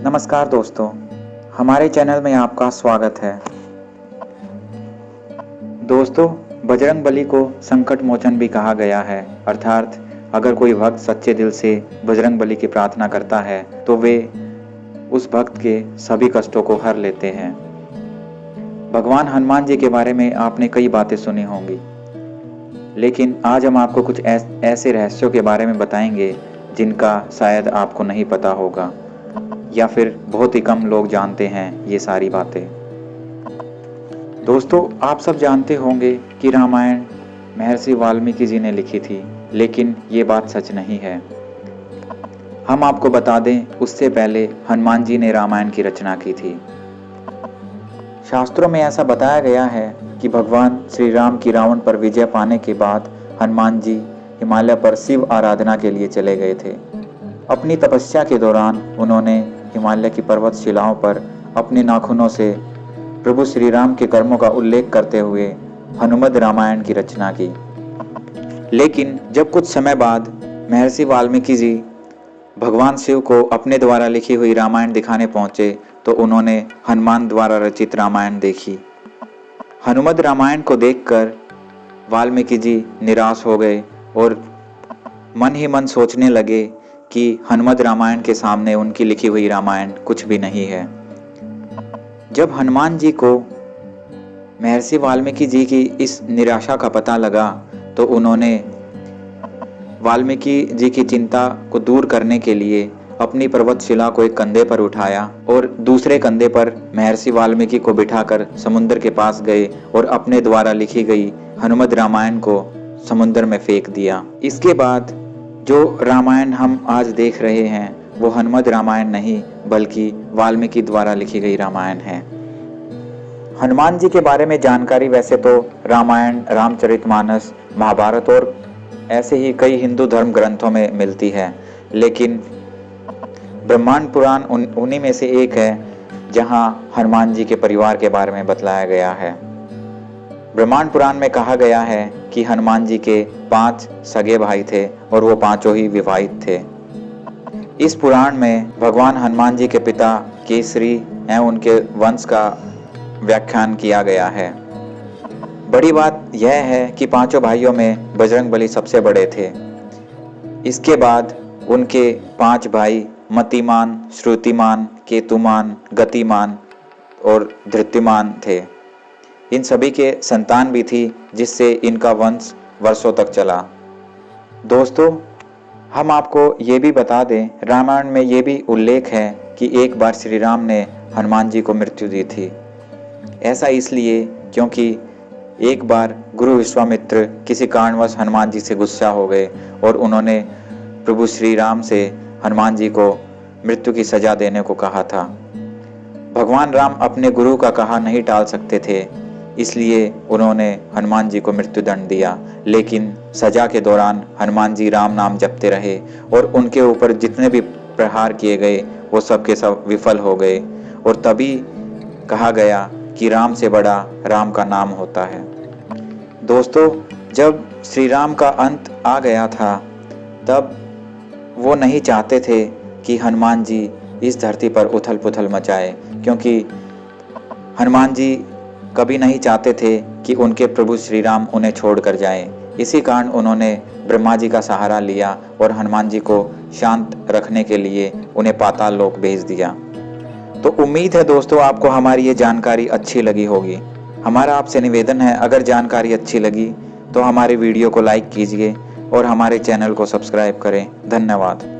नमस्कार दोस्तों, हमारे चैनल में आपका स्वागत है। दोस्तों, बजरंग बली को संकट मोचन भी कहा गया है, अर्थात अगर कोई भक्त सच्चे दिल से बजरंग बली की प्रार्थना करता है तो वे उस भक्त के सभी कष्टों को हर लेते हैं। भगवान हनुमान जी के बारे में आपने कई बातें सुनी होंगी, लेकिन आज हम आपको कुछ ऐसे रहस्यों के बारे में बताएंगे जिनका शायद आपको नहीं पता होगा या फिर बहुत ही कम लोग जानते हैं ये सारी बातें। दोस्तों, आप सब जानते होंगे कि रामायण महर्षि वाल्मीकि जी ने लिखी थी, लेकिन ये बात सच नहीं है। हम आपको बता दें, उससे पहले हनुमान जी ने रामायण की रचना की थी। शास्त्रों में ऐसा बताया गया है कि भगवान श्री राम की रावण पर विजय पाने के बाद हनुमान जी हिमालय पर शिव आराधना के लिए चले गए थे। अपनी तपस्या के दौरान उन्होंने हिमालय की पर्वत शिलाओं पर अपने नाखूनों से प्रभु श्री राम के कर्मों का उल्लेख करते हुए हनुमद रामायण की रचना की। लेकिन जब कुछ समय बाद महर्षि वाल्मीकि जी भगवान शिव को अपने द्वारा लिखी हुई रामायण दिखाने पहुंचे तो उन्होंने हनुमान द्वारा रचित रामायण देखी। हनुमद रामायण को देखकर वाल्मीकि जी निराश हो गए और मन ही मन सोचने लगे कि हनुमद रामायण के सामने उनकी लिखी हुई रामायण कुछ भी नहीं है। जब हनुमान जी को महर्षि वाल्मीकि जी की इस निराशा का पता लगा तो उन्होंने वाल्मीकि जी की चिंता को दूर करने के लिए अपनी पर्वतशिला को एक कंधे पर उठाया और दूसरे कंधे पर महर्षि वाल्मीकि को बिठाकर समुद्र के पास गए और अपने द्वारा लिखी गई हनुमद रामायण को समुद्र में फेंक दिया। इसके बाद जो रामायण हम आज देख रहे हैं वो हनुमद रामायण नहीं बल्कि वाल्मीकि द्वारा लिखी गई रामायण है। हनुमान जी के बारे में जानकारी वैसे तो रामायण, रामचरितमानस, महाभारत और ऐसे ही कई हिंदू धर्म ग्रंथों में मिलती है, लेकिन ब्रह्मांड पुराण उन्हीं में से एक है जहां हनुमान जी के परिवार के बारे में बतलाया गया है। ब्रह्मांड पुराण में कहा गया है कि हनुमान जी के 5 सगे भाई थे और वो पांचों ही विवाहित थे। इस पुराण में भगवान हनुमान जी के पिता केसरी एवं उनके वंश का व्याख्यान किया गया है। बड़ी बात यह है कि पांचों भाइयों में बजरंग बली सबसे बड़े थे। इसके बाद उनके 5 भाई मतिमान, श्रुतिमान, केतुमान, गतिमान और धृतिमान थे। इन सभी के संतान भी थी जिससे इनका वंश वर्षों तक चला। दोस्तों, हम आपको ये भी बता दें, रामायण में ये भी उल्लेख है कि एक बार श्री राम ने हनुमान जी को मृत्यु दी थी। ऐसा इसलिए क्योंकि एक बार गुरु विश्वामित्र किसी कारणवश हनुमान जी से गुस्सा हो गए और उन्होंने प्रभु श्री राम से हनुमान जी को मृत्यु की सजा देने को कहा था। भगवान राम अपने गुरु का कहा नहीं टाल सकते थे, इसलिए उन्होंने हनुमान जी को मृत्यु दंड दिया। लेकिन सजा के दौरान हनुमान जी राम नाम जपते रहे और उनके ऊपर जितने भी प्रहार किए गए वो सब के सब विफल हो गए और तभी कहा गया कि राम से बड़ा राम का नाम होता है। दोस्तों, जब श्री राम का अंत आ गया था तब वो नहीं चाहते थे कि हनुमान जी इस धरती पर उथल पुथल मचाए, क्योंकि हनुमान जी कभी नहीं चाहते थे कि उनके प्रभु श्री राम उन्हें छोड़कर जाएं। इसी कारण उन्होंने ब्रह्मा जी का सहारा लिया और हनुमान जी को शांत रखने के लिए उन्हें पाताल लोक भेज दिया। तो उम्मीद है दोस्तों आपको हमारी ये जानकारी अच्छी लगी होगी। हमारा आपसे निवेदन है, अगर जानकारी अच्छी लगी तो हमारे वीडियो को लाइक कीजिए और हमारे चैनल को सब्सक्राइब करें। धन्यवाद।